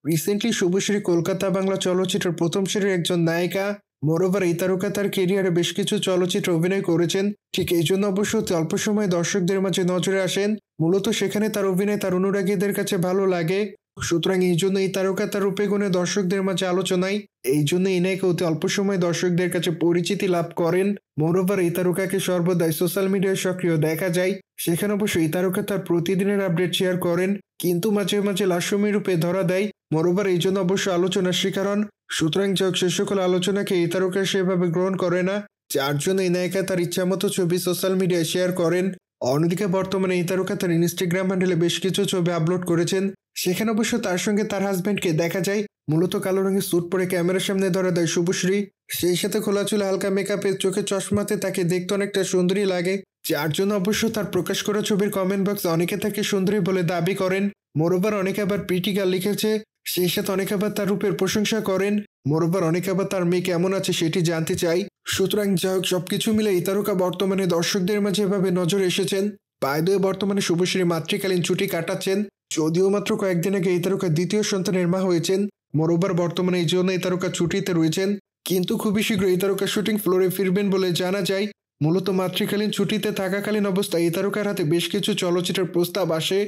Recently Subhashree Kolkata Bangla চলচ্চিত্রের প্রথম সারির একজন নায়িকা। মোরওভার এই তারকা তার কেরিয়ারে বেশ কিছু চলচ্চিত্রে অভিনয় করেছেন। ঠিক এই জন্য অবশ্য অল্প সময় দর্শকদের মাঝে নজরে আসেন। মূলত সেখানে তার অভিনয় তার অনুরাগীদের কাছে ভালো লাগে। সুতরাং এই জন্য এই তারকা তার রূপে গুণে দর্শকদের মাঝে আলোচনায়। এই জন্য এই নায়িকা অতি অল্প সময় দর্শকদের কাছে পরিচিতি লাভ করেন। মোরওভার এই তারকাকে সর্বদাই সোশ্যাল মিডিয়ায় সক্রিয় দেখা যায়। সেখানে অবশ্য এই তারকা তার প্রতিদিনের আপডেট শেয়ার করেন, কিন্তু মাঝে মাঝে লাস্যময়ী রূপে ধরা দেয়। মোরওভার এই জন্য অবশ্য আলোচনার শিকার হন। সুতরাং যাই হোক, সে সকল আলোচনাকে এই তারকা সেভাবে গ্রহণ করে না, যার জন্য এই নায়িকা তার ইচ্ছামতো ছবি সোশ্যাল মিডিয়ায় শেয়ার করেন। অন্যদিকে বর্তমানে এই তারকা তার ইনস্টাগ্রাম হ্যান্ডেলে বেশ কিছু ছবি আপলোড করেছেন। সেখানে অবশ্য তার সঙ্গে তার হাজব্যান্ডকে দেখা যায়। মূলত কালো রঙের স্যুট পরে ক্যামেরার সামনে ধরা দেয় শুভশ্রী। সেই সাথে খোলা চুলে হালকা মেকআপে চোখে চশমাতে তাকে দেখতে অনেকটা সুন্দরী লাগে, যার জন্য অবশ্য তার প্রকাশ করা ছবির কমেন্ট বক্সে অনেকে তাকে সুন্দরী বলে দাবি করেন। মোরওভার অনেকে আবার প্রিটি গার্ল লিখেছে। সেই সাথে অনেকে আবার তার রূপের প্রশংসা করেন। মোরওভার অনেকে আবার তার মেয়ে কেমন আছে সেটি জানতে চাই। সুতরাং যাই হোক, সবকিছু মিলে এই তারকা বর্তমানে দর্শকদের মাঝে এভাবে নজরে এসেছেন। বায়দয়ে বর্তমানে শুভশ্রী মাতৃকালীন ছুটি কাটাচ্ছেন। যদিও মাত্র কয়েকদিন আগে এই তারকা দ্বিতীয় সন্তানের মা হয়েছেন। মোরওভার বর্তমানে এই জন্য এই তারকা ছুটিতে রয়েছেন, কিন্তু খুবই শীঘ্র এই তারকা শুটিং ফ্লোরে ফিরবেন বলে জানা যায়। মূলত মাতৃকালীন ছুটিতে থাকাকালীন অবস্থায় এই তারকার হাতে বেশ কিছু চলচ্চিত্রের প্রস্তাব আসে।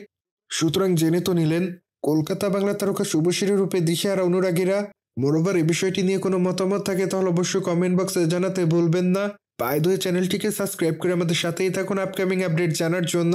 সুতরাং জেনে তো নিলেন, কলকাতা বাংলা তারকা শুভশ্রী রূপে দিশেহারা অনুরাগীরা। মোরওভার এই বিষয়টি নিয়ে কোনো মতামত থাকে তাহলে অবশ্যই কমেন্ট বক্সে জানাতে ভুলবেন না। বাই দ্য ওয়ে, চ্যানেলটিকে সাবস্ক্রাইব করে আমাদের সাথেই থাকুন আপকামিং আপডেট জানার জন্য।